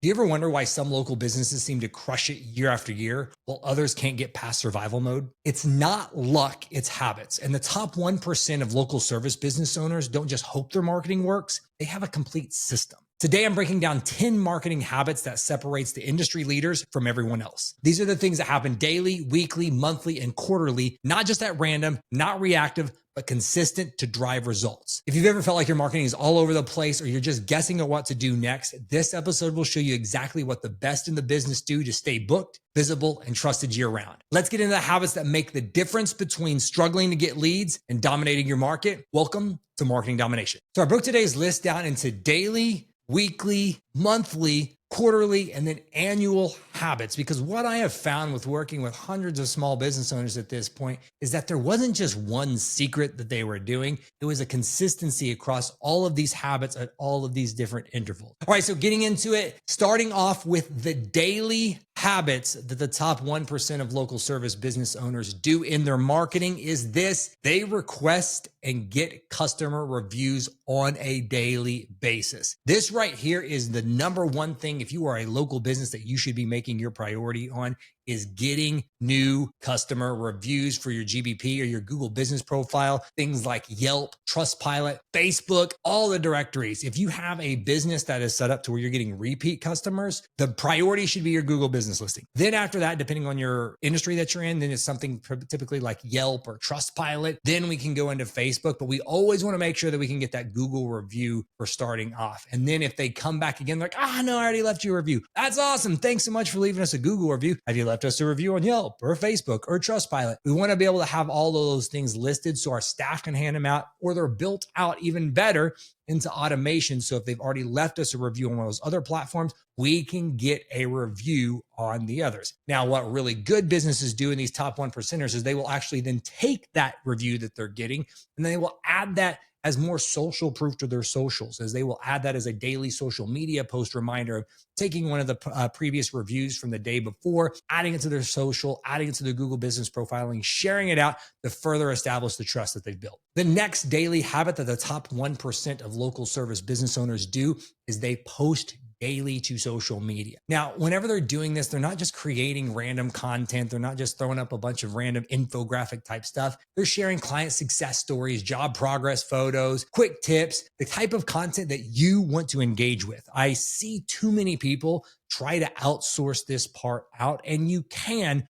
Do you ever wonder why some local businesses seem to crush it year after year while others can't get past survival mode? It's not luck, it's habits. And the top 1% of local service business owners don't just hope their marketing works, they have a complete system. Today, I'm breaking down 10 marketing habits that separates the industry leaders from everyone else. These are the things that happen daily, weekly, monthly, and quarterly, not just at random, not reactive, but consistent to drive results. If you've ever felt like your marketing is all over the place or you're just guessing at what to do next, this episode will show you exactly what the best in the business do to stay booked, visible, and trusted year round. Let's get into the habits that make the difference between struggling to get leads and dominating your market. Welcome to Marketing Domination. So I broke today's list down into daily, weekly, monthly, quarterly, and then annual habits, because what I have found with working with hundreds of small business owners at this point is that there wasn't just one secret that they were doing. It was a consistency across all of these habits at all of these different intervals. All right, so getting into it, starting off with the daily habits that the top 1% of local service business owners do in their marketing is this: they request and get customer reviews on a daily basis. This right here is the number one thing, if you are a local business, that you should be making your priority on, is getting new customer reviews for your GBP or your Google business profile, things like Yelp, Trustpilot, Facebook, all the directories. If you have a business that is set up to where you're getting repeat customers, the priority should be your Google business listing. Then after that, depending on your industry that you're in, then it's something typically like Yelp or Trustpilot. Then we can go into Facebook, but we always want to make sure that we can get that Google review for starting off. And then if they come back again, like, no, I already left you a review. That's awesome. Thanks so much for leaving us a Google review. Have you left us a review on Yelp or Facebook or Trustpilot? We want to be able to have all of those things listed so our staff can hand them out, or they're built out even better into automation. So if they've already left us a review on one of those other platforms, we can get a review on the others. Now, what really good businesses do in these top 1%ers is they will actually then take that review that they're getting and they will add that as more social proof to their socials, as they will add that as a daily social media post reminder of taking one of the previous reviews from the day before, adding it to their social, adding it to their Google business profiling, sharing it out to further establish the trust that they've built. The next daily habit that the top 1% of local service business owners do is they post daily to social media. Now, whenever they're doing this, they're not just creating random content. They're not just throwing up a bunch of random infographic type stuff. They're sharing client success stories, job progress photos, quick tips, the type of content that you want to engage with. I see too many people try to outsource this part out, and you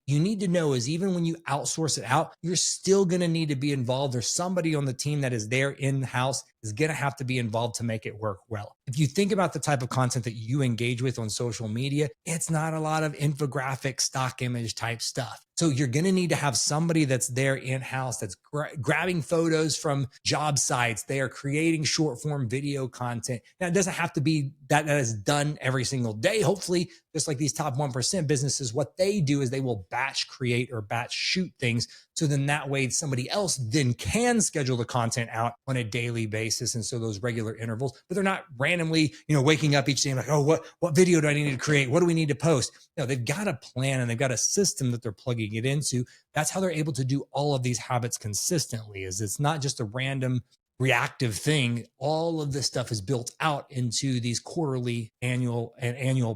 need to know is even when you outsource it out, you're still going to need to be involved. There's somebody on the team that is there in-house is going to have to be involved to make it work well. If you think about the type of content that you engage with on social media, it's not a lot of infographic, stock image type stuff. So you're going to need to have somebody that's there in-house that's grabbing photos from job sites. They are creating short form video content. Now, it doesn't have to be that is done every single day. Hopefully, just like these top 1% businesses, what they do is they will batch create or batch shoot things. So then that way somebody else then can schedule the content out on a daily basis. And so those regular intervals, but they're not randomly, waking up each day and like, what video do I need to create? What do we need to post? No, they've got a plan and they've got a system that they're plugging it into. That's how they're able to do all of these habits consistently, is it's not just a random reactive thing. All of this stuff is built out into these quarterly, annual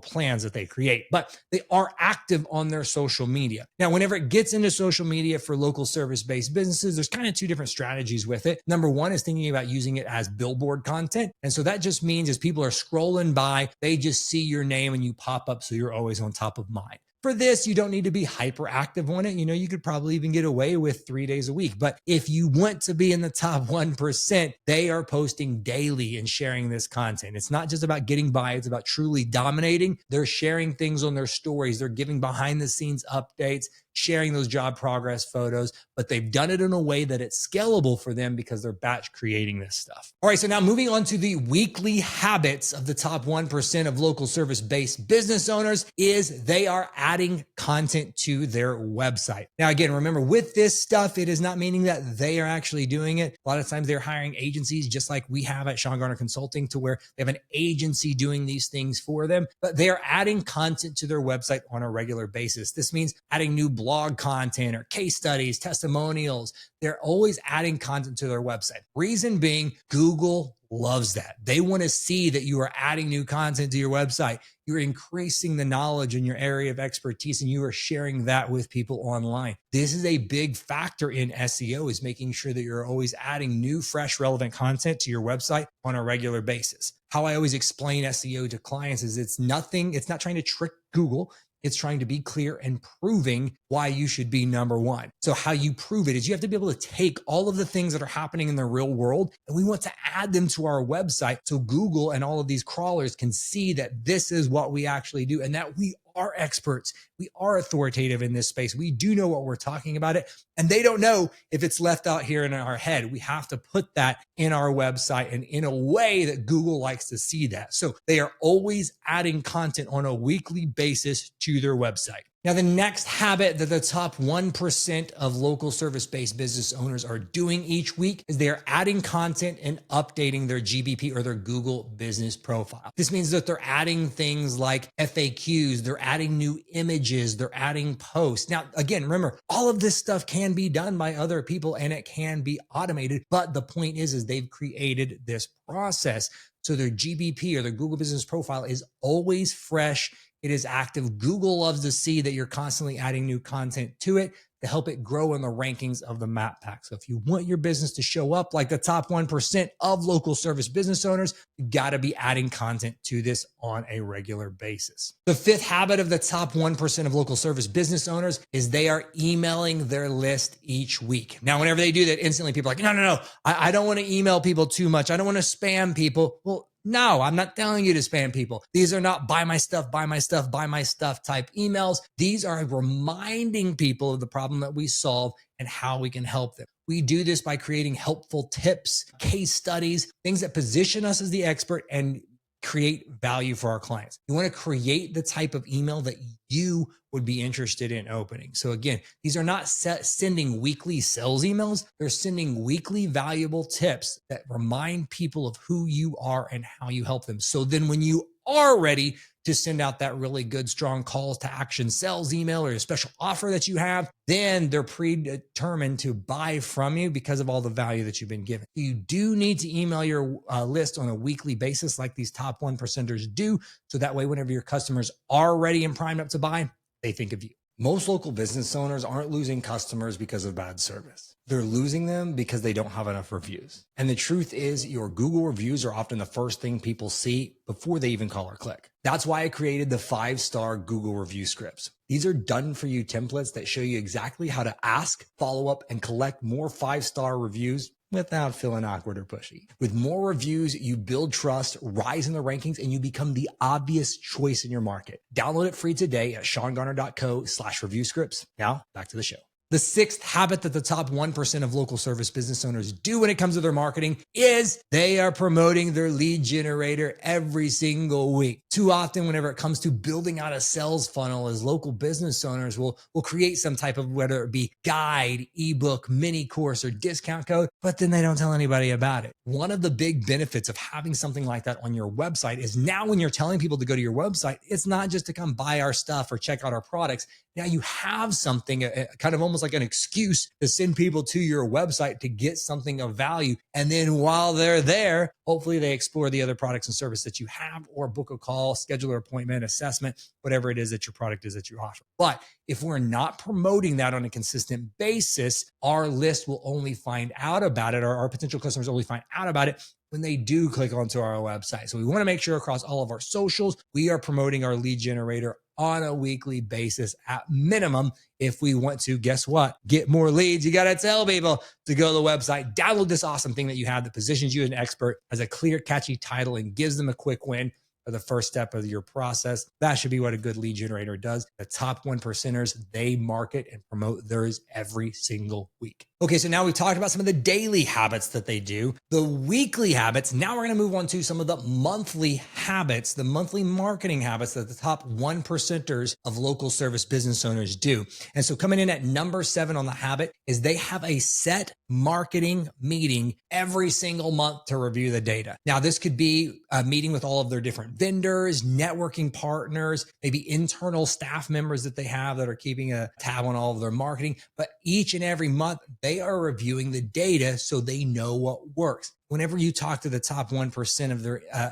plans that they create, but they are active on their social media. Now, whenever it gets into social media for local service-based businesses, there's kind of two different strategies with it. Number one is thinking about using it as billboard content. And so that just means as people are scrolling by, they just see your name and you pop up. So you're always on top of mind. For this, you don't need to be hyperactive on it. You could probably even get away with 3 days a week. But if you want to be in the top 1%, they are posting daily and sharing this content. It's not just about getting by. It's about truly dominating. They're sharing things on their stories. They're giving behind the scenes updates, sharing those job progress photos, but they've done it in a way that it's scalable for them because they're batch creating this stuff. All right, so now moving on to the weekly habits of the top 1% of local service-based business owners is they are adding content to their website. Now, again, remember with this stuff, it is not meaning that they are actually doing it. A lot of times they're hiring agencies just like we have at Sean Garner Consulting to where they have an agency doing these things for them, but they are adding content to their website on a regular basis. This means adding new blog content or case studies, testimonials. They're always adding content to their website. Reason being, Google loves that. They want to see that you are adding new content to your website. You're increasing the knowledge in your area of expertise, and you are sharing that with people online. This is a big factor in SEO, is making sure that you're always adding new, fresh, relevant content to your website on a regular basis. How I always explain SEO to clients is it's not trying to trick Google. It's trying to be clear and proving why you should be number one. So how you prove it is you have to be able to take all of the things that are happening in the real world, and we want to add them to our website so Google and all of these crawlers can see that this is what we actually do and that we are experts. We are authoritative in this space. We do know what we're talking about it. And they don't know if it's left out here in our head. We have to put that in our website and in a way that Google likes to see that. So they are always adding content on a weekly basis to their website. Now, the next habit that the top 1% of local service-based business owners are doing each week is they're adding content and updating their GBP or their Google business profile. This means that they're adding things like FAQs, they're adding new images, they're adding posts. Now, again, remember, all of this stuff can be done by other people and it can be automated, but the point is they've created this process. So their GBP or their Google business profile is always fresh. It is active. Google loves to see that you're constantly adding new content to it to help it grow in the rankings of the map pack. So if you want your business to show up like the top 1% of local service business owners, you got to be adding content to this on a regular basis. The fifth habit of the top 1% of local service business owners is they are emailing their list each week. Now, whenever they do that, instantly people are like, no, I don't want to email people too much. I don't want to spam people. Well, no, I'm not telling you to spam people. These are not buy my stuff type emails. These are reminding people of the problem that we solve and how we can help them. We do this by creating helpful tips, case studies, things that position us as the expert and create value for our clients. You want to create the type of email that you would be interested in opening. So again, these are not sending weekly sales emails. They're sending weekly valuable tips that remind people of who you are and how you help them. So then when you are ready to send out that really good, strong calls to action sales email or a special offer that you have, then they're predetermined to buy from you because of all the value that you've been given. You do need to email your list on a weekly basis like these top 1%ers do. So that way, whenever your customers are ready and primed up to buy, they think of you. Most local business owners aren't losing customers because of bad service. They're losing them because they don't have enough reviews. And the truth is, your Google reviews are often the first thing people see before they even call or click. That's why I created the 5-star Google review scripts. These are done for you templates that show you exactly how to ask, follow up, and collect more 5-star reviews without feeling awkward or pushy. With more reviews, you build trust, rise in the rankings, and you become the obvious choice in your market. Download it free today at seangarner.co/review scripts. Now, back to the show. The sixth habit that the top 1% of local service business owners do when it comes to their marketing is they are promoting their lead generator every single week. Too often, whenever it comes to building out a sales funnel, as local business owners will create some type of, whether it be guide, ebook, mini course, or discount code, but then they don't tell anybody about it. One of the big benefits of having something like that on your website is now when you're telling people to go to your website, it's not just to come buy our stuff or check out our products. Now you have something, kind of almost like an excuse to send people to your website to get something of value. And then while they're there, hopefully they explore the other products and services that you have, or book a call, schedule an appointment, assessment, whatever it is that your product is that you offer. But if we're not promoting that on a consistent basis, our list will only find out about it, or our potential customers only find out about it when they do click onto our website. So we want to make sure across all of our socials, we are promoting our lead generator on a weekly basis at minimum. If we want to, guess what? Get more leads. You got to tell people to go to the website, download this awesome thing that you have that positions you as an expert, as a clear, catchy title, and gives them a quick win for the first step of your process. That should be what a good lead generator does. The top 1%ers, they market and promote theirs every single week. Okay, so now we've talked about some of the daily habits that they do, the weekly habits. Now we're going to move on to some of the monthly habits, the monthly marketing habits that the top 1%ers of local service business owners do. And so coming in at number 7 on the habit is they have a set marketing meeting every single month to review the data. Now, this could be a meeting with all of their different vendors, networking partners, maybe internal staff members that they have that are keeping a tab on all of their marketing. But each and every month, they are reviewing the data so they know what works. Whenever you talk to the top 1%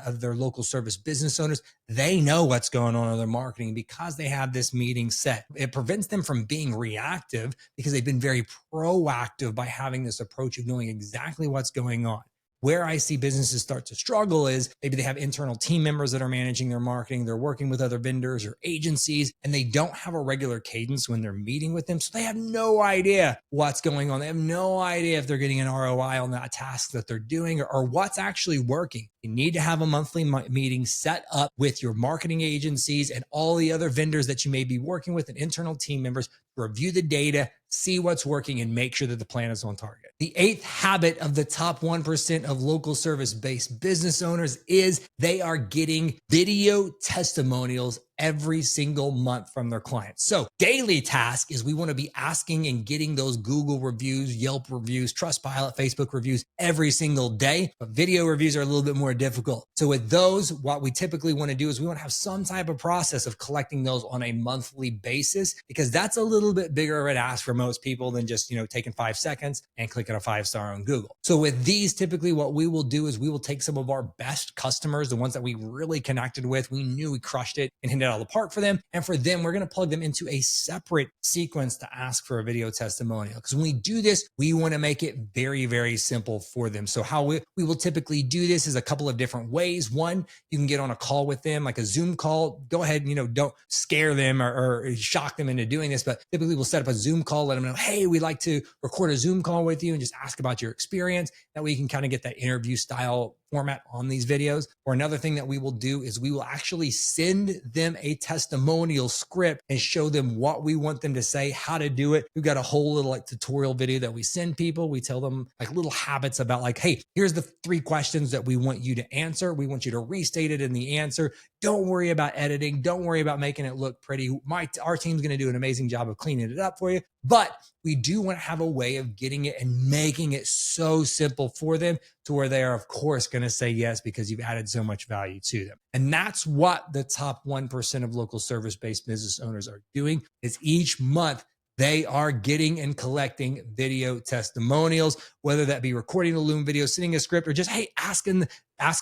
of their local service business owners, they know what's going on in their marketing because they have this meeting set. It prevents them from being reactive because they've been very proactive by having this approach of knowing exactly what's going on. Where I see businesses start to struggle is maybe they have internal team members that are managing their marketing. They're working with other vendors or agencies, and they don't have a regular cadence when they're meeting with them. So they have no idea what's going on. They have no idea if they're getting an ROI on that task that they're doing or what's actually working. You need to have a monthly meeting set up with your marketing agencies and all the other vendors that you may be working with and internal team members to review the data, see what's working, and make sure that the plan is on target. The 8th habit of the top 1% of local service-based business owners is they are getting video testimonials every single month from their clients. So daily task is we want to be asking and getting those Google reviews, Yelp reviews, Trustpilot, Facebook reviews every single day. But video reviews are a little bit more difficult. So with those, what we typically want to do is we want to have some type of process of collecting those on a monthly basis, because that's a little bit bigger of an ask for most people than just, taking 5 seconds and clicking a 5-star on Google. So with these, typically what we will do is we will take some of our best customers, the ones that we really connected with, we knew we crushed it and hit it out of the park for them. And for them, we're going to plug them into a separate sequence to ask for a video testimonial. Because when we do this, we want to make it very, very simple for them. So how we will typically do this is a couple of different ways. One, you can get on a call with them, like a Zoom call. Go ahead, don't scare them or shock them into doing this, but typically we'll set up a Zoom call, let them know, hey, we'd like to record a Zoom call with you and just ask about your experience. That way you can kind of get that interview style format on these videos. Or another thing that we will do is we will actually send them a testimonial script and show them what we want them to say, how to do it. We've got a whole little tutorial video that we send people. We tell them little habits about hey, here's the 3 questions that we want you to answer. We want you to restate it in the answer. Don't worry about editing. Don't worry about making it look pretty. Our team's going to do an amazing job of cleaning it up for you. But we do want to have a way of getting it and making it so simple for them to where they are, of course, going to say yes because you've added so much value to them. And that's what the top 1% of local service-based business owners are doing, is each month they are getting and collecting video testimonials, whether that be recording a Loom video, sending a script, or just, hey, asking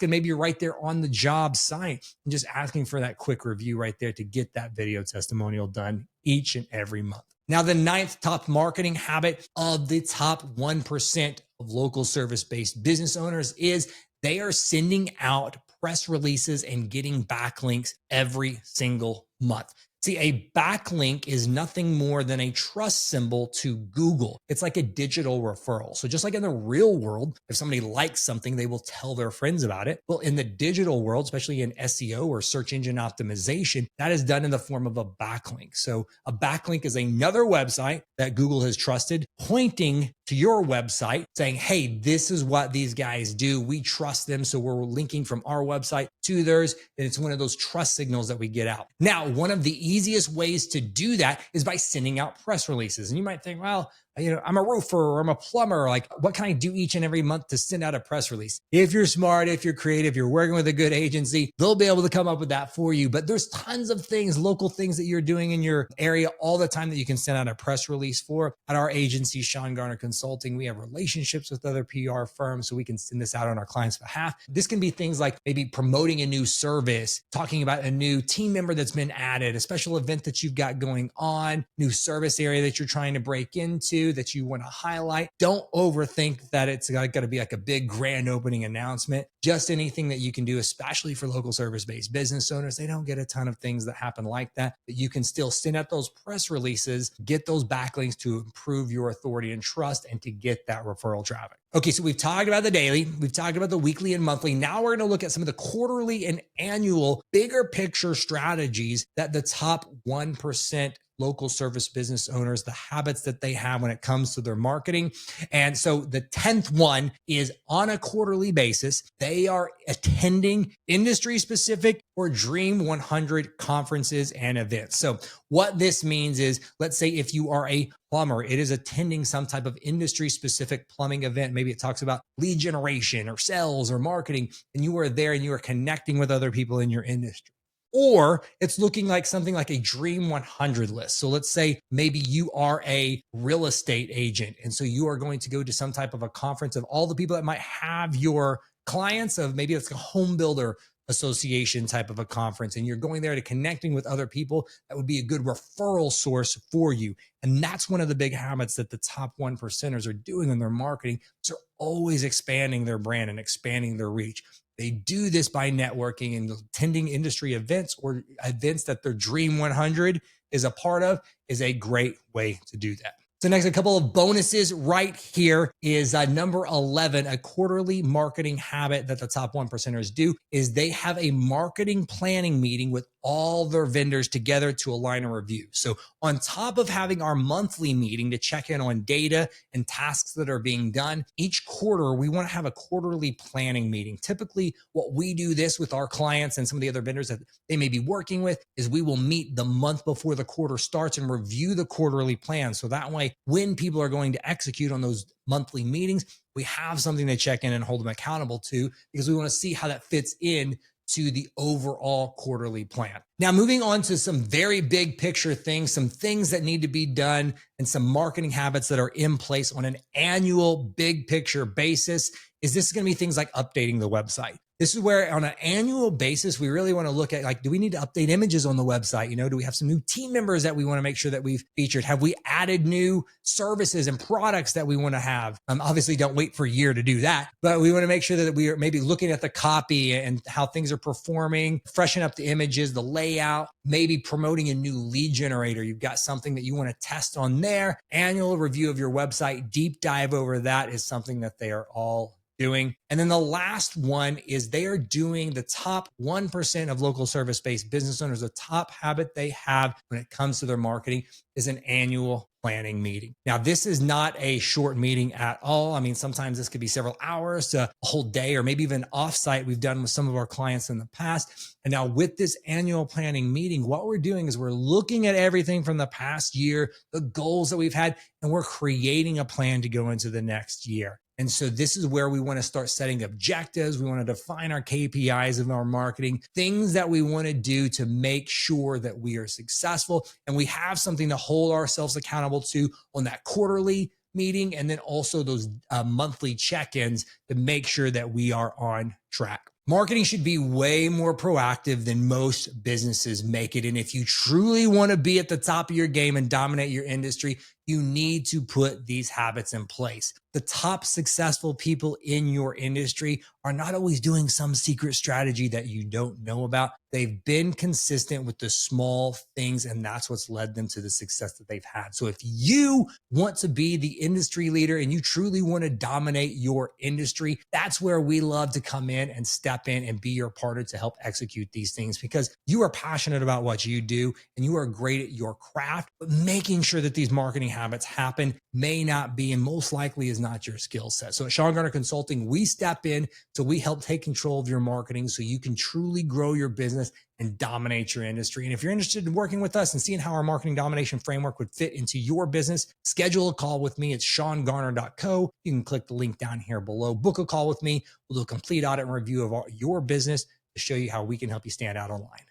maybe you're right there on the job site and just asking for that quick review right there to get that video testimonial done each and every month. Now, the 9th top marketing habit of the top 1% of local service-based business owners is they are sending out press releases and getting backlinks every single month. See, a backlink is nothing more than a trust symbol to Google. It's like a digital referral. So just like in the real world, if somebody likes something, they will tell their friends about it. Well, in the digital world, especially in SEO or search engine optimization, that is done in the form of a backlink. So a backlink is another website that Google has trusted pointing to your website saying, hey, this is what these guys do. We trust them. So we're linking from our website to theirs. And it's one of those trust signals that we get out. Now, one of the easiest ways to do that is by sending out press releases. And you might think, well, I'm a roofer or I'm a plumber. What can I do each and every month to send out a press release? If you're smart, if you're creative, you're working with a good agency, they'll be able to come up with that for you. But there's tons of things, local things that you're doing in your area all the time that you can send out a press release for. At our agency, Garner Consulting, we have relationships with other PR firms, so we can send this out on our clients' behalf. This can be things like maybe promoting a new service, talking about a new team member that's been added, a special event that you've got going on, new service area that you're trying to break into, that you want to highlight. Don't overthink that it's got to be like a big grand opening announcement. Just anything that you can do, especially for local service-based business owners. They don't get a ton of things that happen like that, but you can still send out those press releases, get those backlinks to improve your authority and trust and to get that referral traffic. Okay, so we've talked about the daily, we've talked about the weekly and monthly. Now we're going to look at some of the quarterly and annual bigger picture strategies that the top 1% local service business owners, the habits that they have when it comes to their marketing. And so the 10th one is on a quarterly basis, they are attending industry specific or Dream 100 conferences and events. So what this means is, let's say if you are a plumber, it is attending some type of industry specific plumbing event. Maybe it talks about lead generation or sales or marketing, and you are there and you are connecting with other people in your industry. Or it's looking like something like a Dream 100 list. So let's say maybe you are a real estate agent. And so you are going to go to some type of a conference of all the people that might have your clients, of maybe it's a home builder association type of a conference, and you're going there to connecting with other people. That would be a good referral source for you. And that's one of the big habits that the top 1%ers are doing in their marketing. So they're always expanding their brand and expanding their reach. They do this by networking and attending industry events or events that their Dream 100 is a part of is a great way to do that. So next, a couple of bonuses right here is number 11, a quarterly marketing habit that the top 1%ers do is they have a marketing planning meeting with all their vendors together to align a review. So on top of having our monthly meeting to check in on data and tasks that are being done, each quarter, we want to have a quarterly planning meeting. Typically, what we do this with our clients and some of the other vendors that they may be working with is we will meet the month before the quarter starts and review the quarterly plan. So that way, when people are going to execute on those monthly meetings, we have something to check in and hold them accountable to, because we want to see how that fits in to the overall quarterly plan. Now, moving on to some very big picture things, some things that need to be done and some marketing habits that are in place on an annual big picture basis is this is going to be things like updating the website. This is where on an annual basis, we really want to look at, like, do we need to update images on the website? You know, do we have some new team members that we want to make sure that we've featured? Have we added new services and products that we want to have? Obviously, don't wait for a year to do that, but we want to make sure that we are maybe looking at the copy and how things are performing, freshen up the images, the layout, maybe promoting a new lead generator. You've got something that you want to test on there. Annual review of your website, deep dive over that is something that they are all doing. And then the last one is they are doing the top 1% of local service-based business owners. The top habit they have when it comes to their marketing is an annual planning meeting. Now, this is not a short meeting at all. I mean, sometimes this could be several hours to a whole day, or maybe even offsite we've done with some of our clients in the past. And now with this annual planning meeting, what we're doing is we're looking at everything from the past year, the goals that we've had, and we're creating a plan to go into the next year. And so this is where we want to start setting objectives. We want to define our KPIs of our marketing, things that we want to do to make sure that we are successful. And we have something to hold ourselves accountable to on that quarterly meeting, and then also those monthly check-ins to make sure that we are on track. Marketing should be way more proactive than most businesses make it. And if you truly want to be at the top of your game and dominate your industry, you need to put these habits in place. The top successful people in your industry are not always doing some secret strategy that you don't know about. They've been consistent with the small things, and that's what's led them to the success that they've had. So if you want to be the industry leader and you truly want to dominate your industry, that's where we love to come in and step in and be your partner to help execute these things, because you are passionate about what you do and you are great at your craft, but making sure that these marketing habits happen may not be, and most likely is not, your skill set. So at Sean Garner Consulting, we step in, so we help take control of your marketing so you can truly grow your business and dominate your industry. And if you're interested in working with us and seeing how our marketing domination framework would fit into your business, schedule a call with me at seangarner.co. You can click the link down here below. Book a call with me. We'll do a complete audit and review of your business to show you how we can help you stand out online.